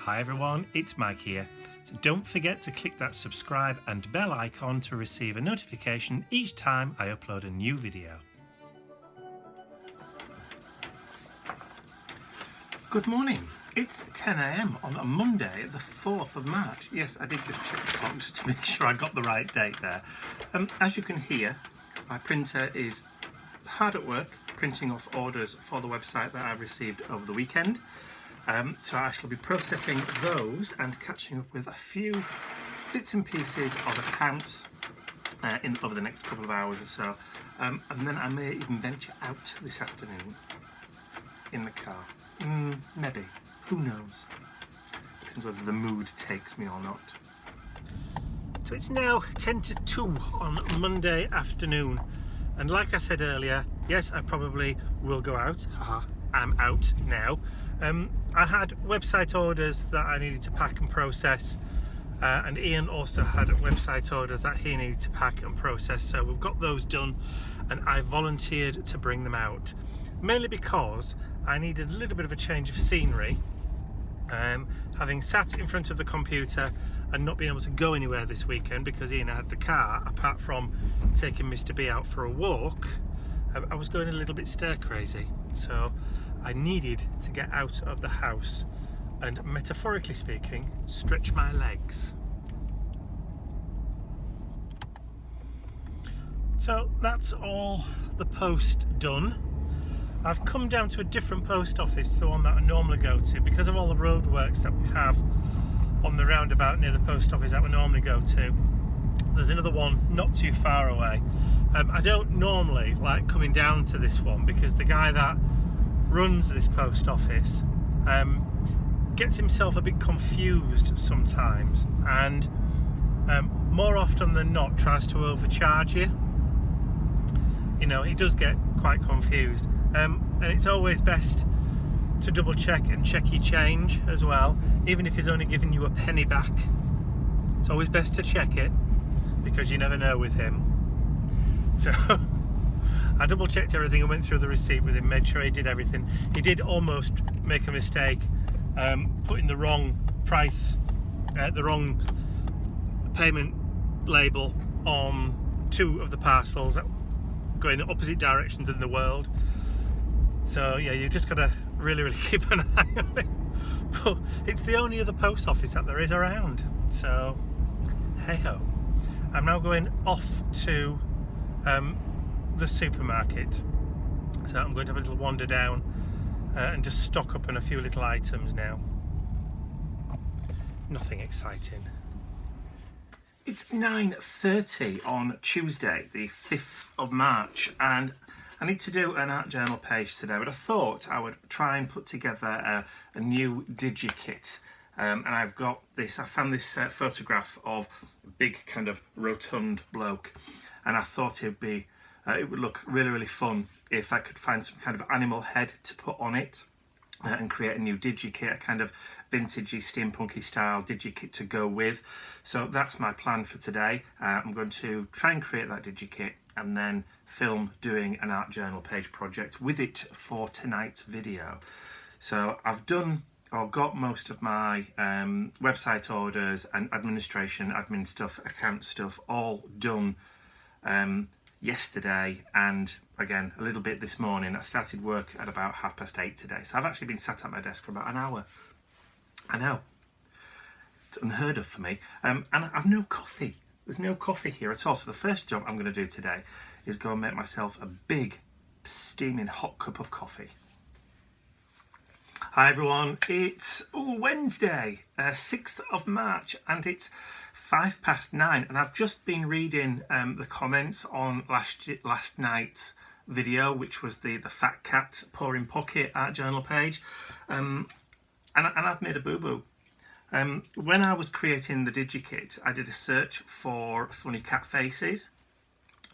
Hi everyone, it's Mike here. So don't forget to click that subscribe and bell icon to receive a notification each time I upload a new video. Good morning. It's 10 AM on a Monday, the 4th of March. Yes, I did just check the clock just to make sure I got the right date there. As you can hear, my printer is hard at work printing off orders for the website that I received over the weekend. So I shall be processing those and catching up with a few bits and pieces of accounts over the next couple of hours or so. And then I may even venture out this afternoon in the car. Maybe. Who knows? Depends whether the mood takes me or not. So it's now 10 to 2 on Monday afternoon. And like I said earlier, yes, I probably will go out. Haha, I'm out now. I had website orders that I needed to pack and process. And Ian also had website orders that he needed to pack and process. So we've got those done and I volunteered to bring them out. Mainly because I needed a little bit of a change of scenery. Having sat in front of the computer and not being able to go anywhere this weekend because Ian had the car, apart from taking Mr. B out for a walk, I was going a little bit stir crazy. So I needed to get out of the house and, metaphorically speaking, stretch my legs. So that's all the post done. I've come down to a different post office to the one that I normally go to because of all the roadworks that we have on the roundabout near the post office that we normally go to. There's another one not too far away. I don't normally like coming down to this one because the guy that runs this post office gets himself a bit confused sometimes and more often than not tries to overcharge you. You know, he does get quite confused. And it's always best to double check and check your change as well, even if he's only giving you a penny back. It's always best to check it because you never know with him. So I double checked everything and went through the receipt with him, made sure he did everything. He did almost make a mistake, putting the wrong price, the wrong payment label on two of the parcels that go in opposite directions in the world. So yeah, you just got to really keep an eye on it. But it's the only other post office that there is around. So hey ho. I'm now going off to the supermarket. So I'm going to have a little wander down and just stock up on a few little items now. Nothing exciting. It's 9:30 on Tuesday, the 5th of March, and I need to do an art journal page today, but I thought I would try and put together a new DigiKit. And I've got this, I found this photograph of a big kind of rotund bloke, and I thought it would look really fun if I could find some kind of animal head to put on it and create a new DigiKit, a kind of vintagey, steampunky style DigiKit to go with. So that's my plan for today. I'm going to try and create that DigiKit and then film doing an art journal page project with it for tonight's video. So I've got most of my website orders and administration, admin stuff, account stuff all done yesterday, and again a little bit this morning. I started work at about 8:30 today, so I've actually been sat at my desk for about an hour. I know, it's unheard of for me, and I've no coffee. There's no coffee here at all. So the first job I'm going to do today is go and make myself a big steaming hot cup of coffee. Hi everyone, it's Wednesday, 6th of March, and it's 9:05, and I've just been reading the comments on last night's video, which was the Fat Cat Pouring Pocket art journal page, and I've made a boo-boo. When I was creating the DigiKit, I did a search for funny cat faces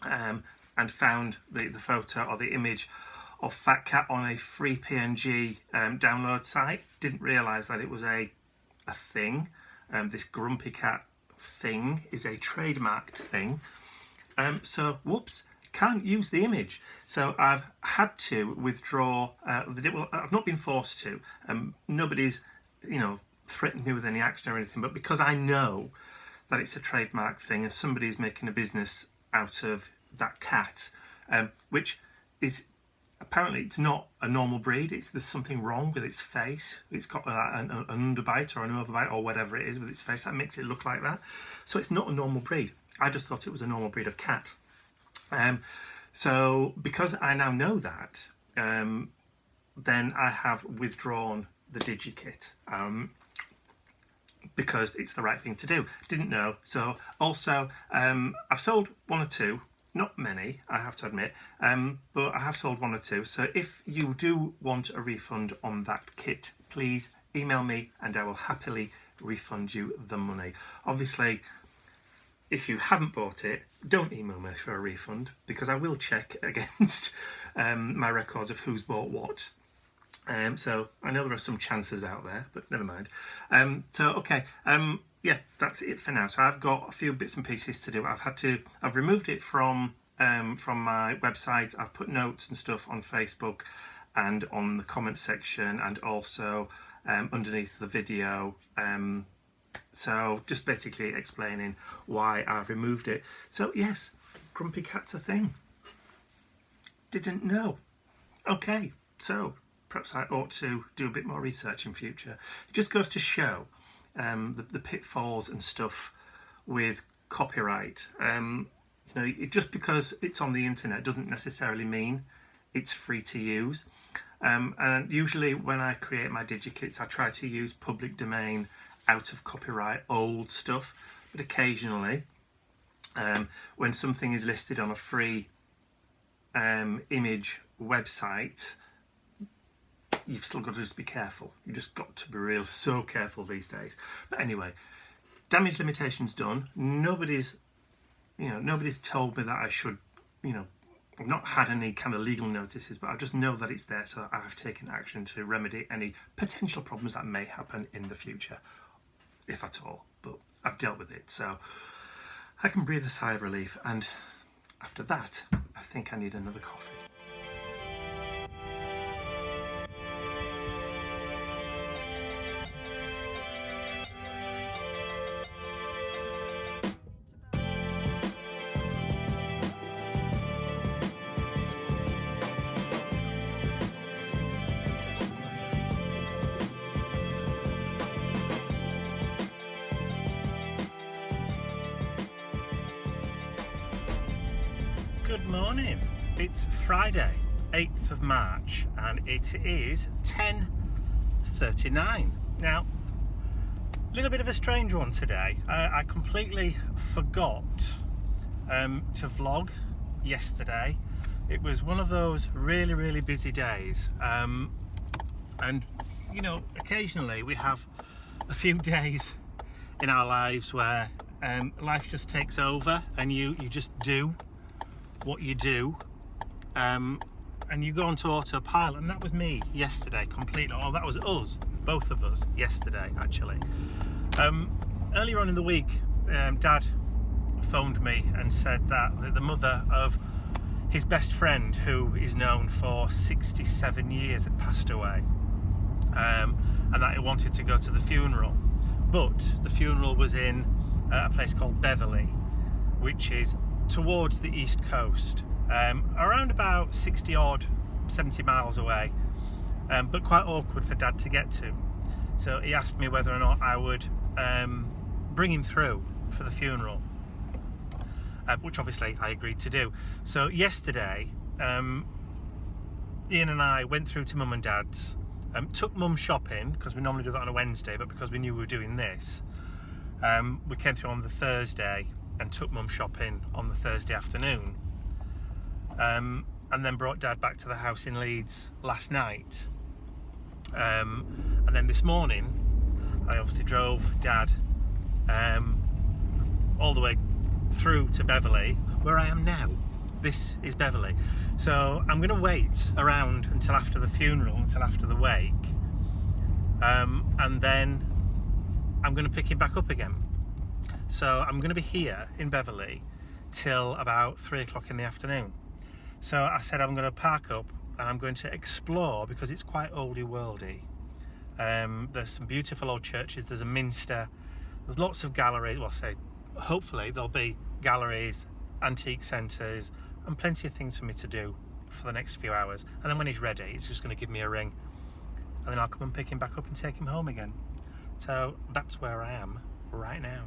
and found the photo or the image of Fat Cat on a free PNG download site. Didn't realise that it was a thing. This grumpy cat thing is a trademarked thing. So whoops, can't use the image. So I've had to withdraw. Well, I've not been forced to. Nobody's, threatened me with any action or anything, but because I know that it's a trademark thing and somebody is making a business out of that cat, which is apparently it's not a normal breed. There's something wrong with its face. It's got an underbite or an overbite or whatever it is with its face that makes it look like that. So it's not a normal breed. I just thought it was a normal breed of cat. So because I now know that, then I have withdrawn the DigiKit. Because it's the right thing to do. Didn't know. So also, I've sold one or two, not many, I have to admit, but I have sold one or two. So if you do want a refund on that kit, please email me and I will happily refund you the money. Obviously, if you haven't bought it, don't email me for a refund, because I will check against my records of who's bought what. So I know there are some chances out there, but never mind. Yeah, that's it for now. So I've got a few bits and pieces to do. I've removed it from my website. I've put notes and stuff on Facebook and on the comment section, and also underneath the video. So just basically explaining why I've removed it. So yes, grumpy cat's a thing. Didn't know. Okay, so perhaps I ought to do a bit more research in future. It just goes to show the pitfalls and stuff with copyright. Just because it's on the internet doesn't necessarily mean it's free to use. And usually when I create my DigiKits, I try to use public domain, out of copyright, old stuff. But occasionally, when something is listed on a free image website, you've still got to just be careful. You've just got to be so careful these days. But anyway, damage limitation's done. Nobody's told me that I should, I've not had any kind of legal notices, but I just know that it's there, so I have taken action to remedy any potential problems that may happen in the future, if at all. But I've dealt with it, so I can breathe a sigh of relief. And after that, I think I need another coffee. Good morning. It's Friday, 8th of March, and it is 10:39. Now, a little bit of a strange one today. I completely forgot to vlog yesterday. It was one of those really, really busy days. And, occasionally we have a few days in our lives where life just takes over and you just do what you do, and you go onto autopilot, and that was me yesterday completely. Oh, that was us, both of us, yesterday actually. Earlier on in the week, Dad phoned me and said that the mother of his best friend, who is known for 67 years, had passed away, and that he wanted to go to the funeral, but the funeral was in a place called Beverley, which is towards the east coast, around about 70 miles away, but quite awkward for Dad to get to. So he asked me whether or not I would bring him through for the funeral, which obviously I agreed to do. So yesterday, Ian and I went through to Mum and Dad's, took Mum shopping, because we normally do that on a Wednesday, but because we knew we were doing this, we came through on the Thursday and took Mum shopping on the Thursday afternoon, and then brought Dad back to the house in Leeds last night, and then this morning I obviously drove Dad all the way through to Beverley, where I am now. This is Beverley, so I'm going to wait around until after the funeral, until after the wake, and then I'm going to pick him back up again. So I'm going to be here in Beverley till about 3 o'clock in the afternoon. So I said I'm going to park up and I'm going to explore, because it's quite oldie worldy. There's some beautiful old churches, there's a minster, there's lots of galleries. Well, hopefully there'll be galleries, antique centres, and plenty of things for me to do for the next few hours. And then when he's ready, he's just going to give me a ring, and then I'll come and pick him back up and take him home again. So that's where I am right now.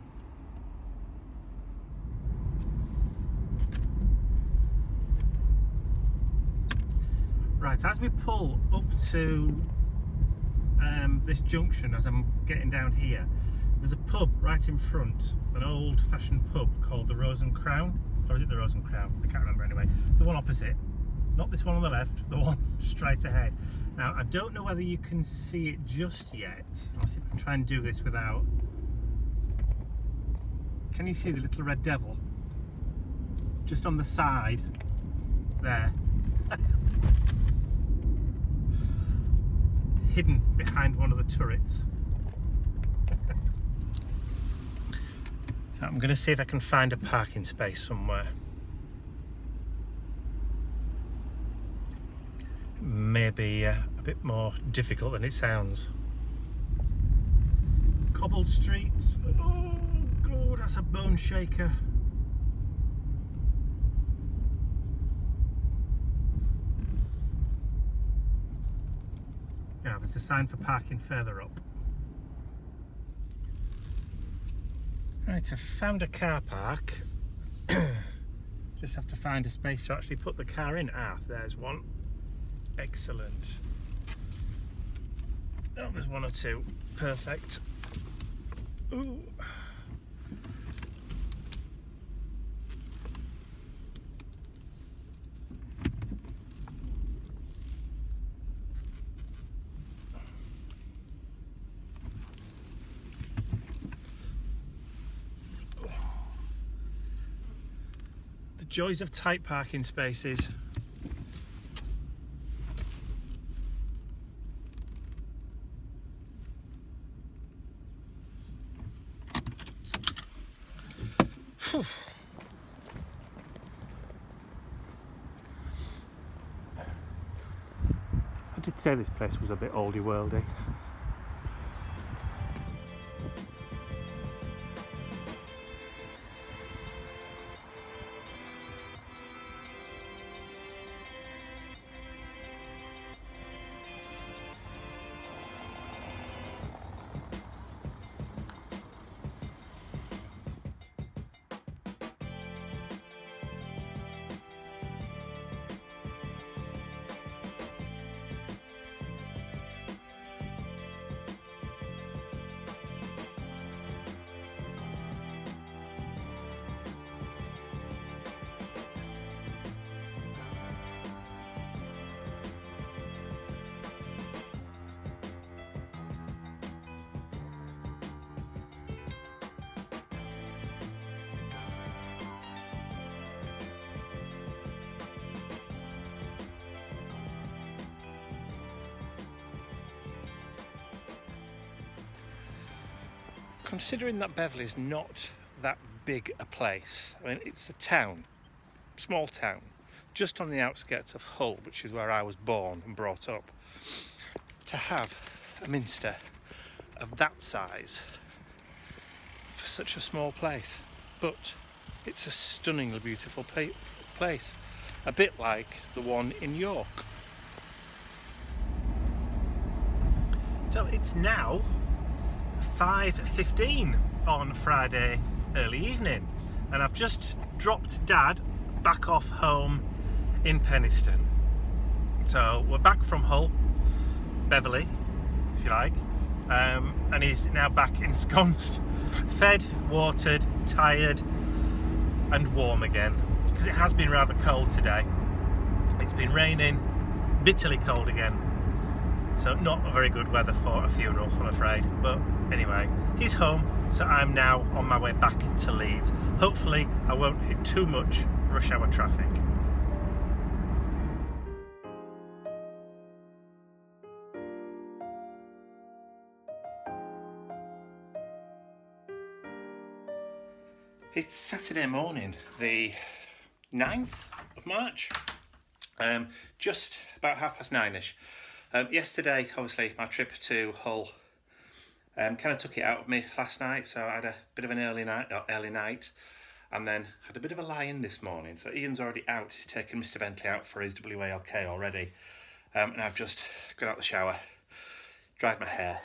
Right, as we pull up to this junction, as I'm getting down here, there's a pub right in front, an old-fashioned pub called the Rose and Crown, or is it the Rose and Crown? I can't remember anyway. The one opposite, not this one on the left, the one straight ahead. Now, I don't know whether you can see it just yet. I'll see if I can try and do this without... Can you see the little red devil? Just on the side, there. Hidden behind one of the turrets. So I'm going to see if I can find a parking space somewhere. Maybe a bit more difficult than it sounds. Cobbled streets. Oh god, that's a bone shaker. Yeah, there's a sign for parking further up. Right, I found a car park. Just have to find a space to actually put the car in. Ah, there's one. Excellent. Oh, there's one or two. Perfect. Ooh. The joys of tight parking spaces. I did say this place was a bit oldie worldy. Considering that Beverley's not that big a place, I mean, it's a town, small town, just on the outskirts of Hull, which is where I was born and brought up. To have a minster of that size for such a small place, but it's a stunningly beautiful place, a bit like the one in York. So it's now 5:15 on Friday early evening, and I've just dropped Dad back off home in Penistone. So we're back from Hull, Beverley, if you like, and he's now back ensconced, fed, watered, tired, and warm again, because it has been rather cold today. It's been raining, bitterly cold again. So not a very good weather for a funeral, I'm afraid. But anyway, he's home, so I'm now on my way back to Leeds. Hopefully I won't hit too much rush hour traffic. It's Saturday morning, the 9th of March, just about 9:30ish. Yesterday, obviously, my trip to Hull kind of took it out of me last night, so I had a bit of an early night, and then had a bit of a lie-in this morning. So Ian's already out, he's taken Mr. Bentley out for his WALK already, and I've just got out the shower, dried my hair.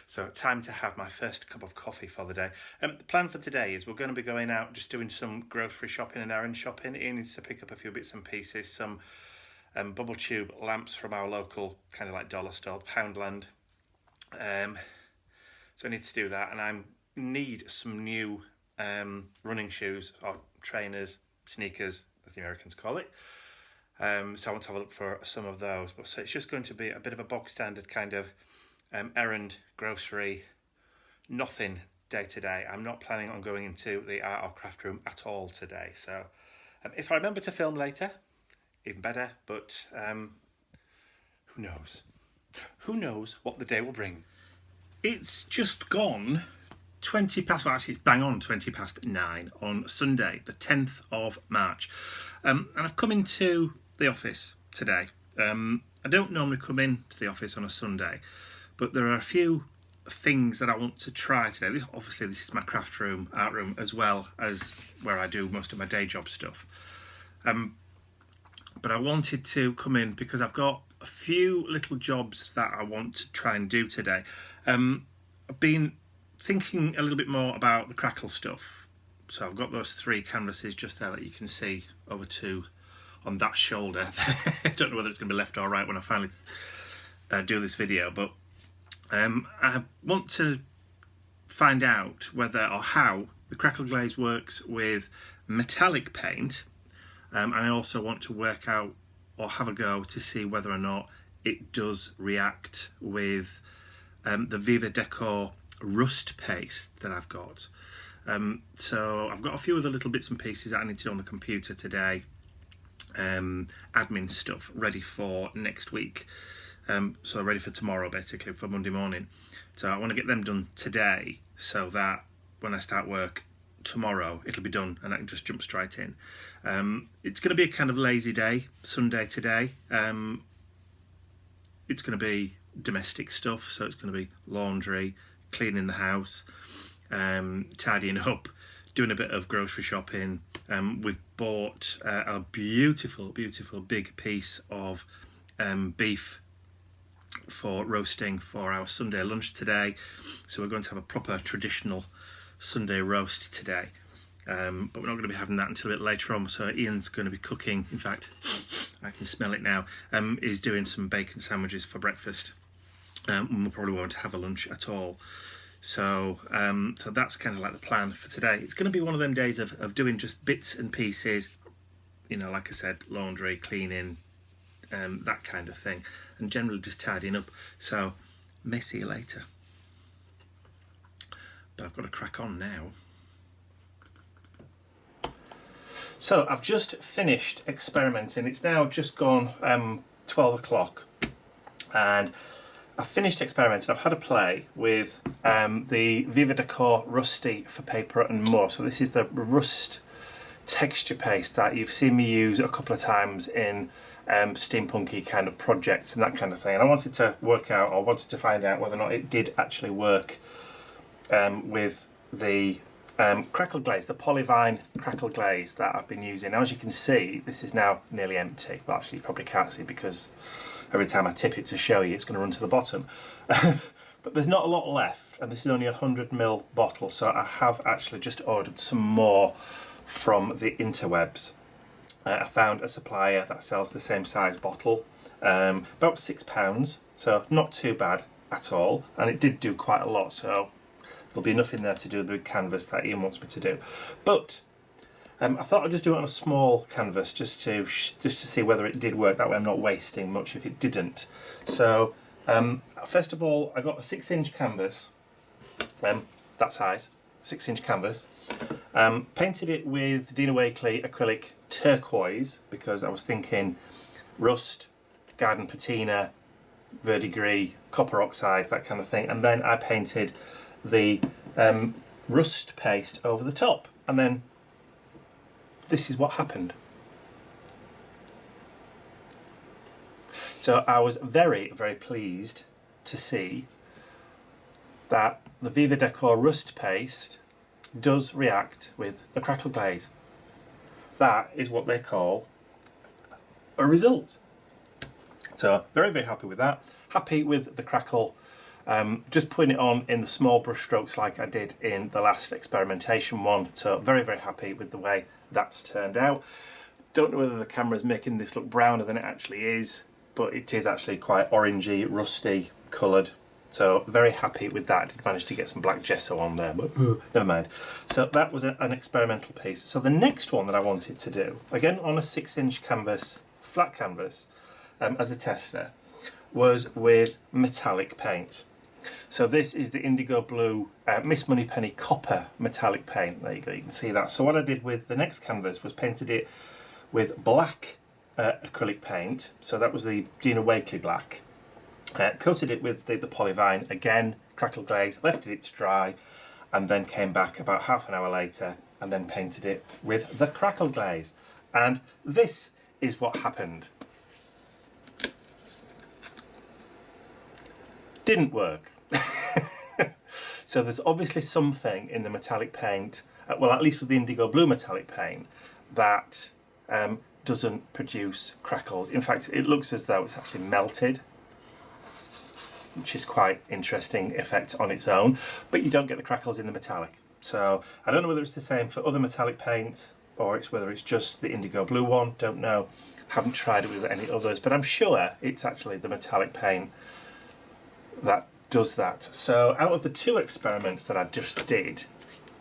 So time to have my first cup of coffee for the day. The plan for today is we're going to be going out, just doing some grocery shopping and errand shopping. Ian needs to pick up a few bits and pieces, some bubble tube lamps from our local kind of like dollar store, Poundland. So I need to do that, and I need some new running shoes or trainers, sneakers, as the Americans call it. So I want to have a look for some of those. But so it's just going to be a bit of a bog standard kind of errand, grocery, nothing day to day. I'm not planning on going into the art or craft room at all today. So if I remember to film later, even better, but who knows? Who knows what the day will bring? It's just gone 20 past, well actually it's bang on 20 past 9 on Sunday, the 10th of March. And I've come into the office today. I don't normally come into the office on a Sunday, but there are a few things that I want to try today. Obviously this is my craft room, art room, as well as where I do most of my day job stuff. But I wanted to come in because I've got a few little jobs that I want to try and do today. I've been thinking a little bit more about the crackle stuff. So I've got those 3 canvases just there that you can see over to on that shoulder. I don't know whether it's going to be left or right when I finally do this video, but I want to find out whether or how the crackle glaze works with metallic paint. And I also want to work out or have a go to see whether or not it does react with the Viva Decor rust paste that I've got. So I've got a few other little bits and pieces that I need to do on the computer today, admin stuff ready for next week, so ready for tomorrow, basically for Monday morning. So I want to get them done today so that when I start work tomorrow it'll be done and I can just jump straight in. It's going to be a kind of lazy day, Sunday today. It's going to be domestic stuff, so it's going to be laundry, cleaning the house, tidying up, doing a bit of grocery shopping. We've bought a beautiful big piece of beef for roasting for our Sunday lunch today, so we're going to have a proper traditional Sunday roast today, but we're not going to be having that until a bit later on. So Ian's going to be cooking, in fact I can smell it now, he's doing some bacon sandwiches for breakfast, and we probably won't have a lunch at all. So so that's kind of like the plan for today. It's going to be one of them days of doing just bits and pieces, you know, like I said, laundry, cleaning, that kind of thing, and generally just tidying up. So may see you later. But I've got to crack on now. So I've just finished experimenting. It's now just gone 12 o'clock, and I've finished experimenting. I've had a play with the Viva Decor Rusty for Paper and More. So this is the rust texture paste that you've seen me use a couple of times in steampunky kind of projects and that kind of thing. And I wanted to work out, or wanted to find out whether or not it did actually work with the crackle glaze, the polyvine crackle glaze that I've been using. Now, as you can see, this is now nearly empty. Well, actually, you probably can't see because every time I tip it to show you, it's going to run to the bottom. But there's not a lot left, and this is only a 100ml bottle, so I have actually just ordered some more from the interwebs. I found a supplier that sells the same size bottle, about £6, so not too bad at all, and it did do quite a lot, so there'll be enough in there to do the big canvas that Ian wants me to do. But I thought I'd just do it on a small canvas just to see whether it did work. That way I'm not wasting much if it didn't. So first of all, I got a 6-inch canvas, that size, 6-inch canvas. Painted it with Dina Wakley acrylic turquoise because I was thinking rust, garden patina, verdigris, copper oxide, that kind of thing. And then I painted the rust paste over the top, and then this is what happened. So I was very, very pleased to see that the Viva Decor rust paste does react with the crackle glaze. That is what they call a result. So very, very happy with that. Happy with the crackle. Just putting it on in the small brush strokes like I did in the last experimentation one. So very, very happy with the way that's turned out. Don't know whether the camera is making this look browner than it actually is, but it is actually quite orangey, rusty coloured. So very happy with that. I did manage to get some black gesso on there, but never mind. So that was an experimental piece. So the next one that I wanted to do, again on a 6-inch canvas, flat canvas, as a tester, was with metallic paint. So this is the indigo blue Miss Moneypenny copper metallic paint. There you go, you can see that. So what I did with the next canvas was painted it with black acrylic paint. So that was the Dina Wakley black. Coated it with the polyvine, again, crackle glaze, left it to dry, and then came back about half an hour later and then painted it with the crackle glaze. And this is what happened. Didn't work. So there's obviously something in the metallic paint, well, at least with the indigo blue metallic paint, that doesn't produce crackles. In fact, it looks as though it's actually melted, which is quite interesting effect on its own, but you don't get the crackles in the metallic. So I don't know whether it's the same for other metallic paints or whether it's just the indigo blue one, don't know. Haven't tried it with any others, but I'm sure it's actually the metallic paint that does that. So out of the two experiments that I just did,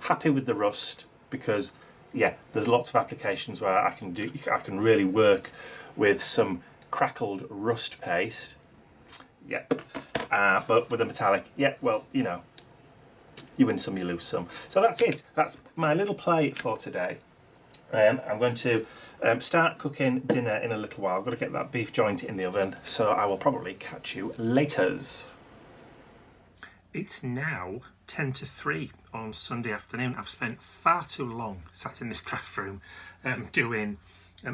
happy with the rust, because yeah, there's lots of applications where I can really work with some crackled rust paste. Yeah, but with a metallic, yeah, well, you know, you win some, you lose some. So that's it. That's my little play for today. I'm going to start cooking dinner in a little while. I've got to get that beef joint in the oven, so I will probably catch you laters. It's now 10 to 3 on Sunday afternoon. I've spent far too long sat in this craft room doing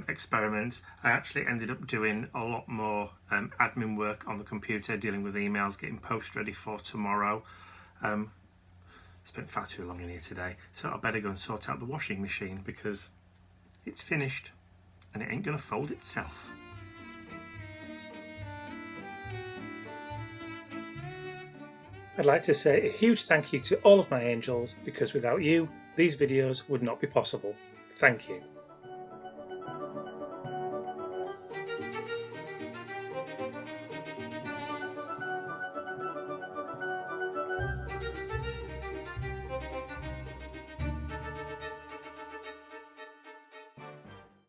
experiments. I actually ended up doing a lot more admin work on the computer, dealing with emails, getting post ready for tomorrow. Spent far too long in here today, so I better go and sort out the washing machine because it's finished and it ain't gonna fold itself. I'd like to say a huge thank you to all of my angels, because without you, these videos would not be possible. Thank you.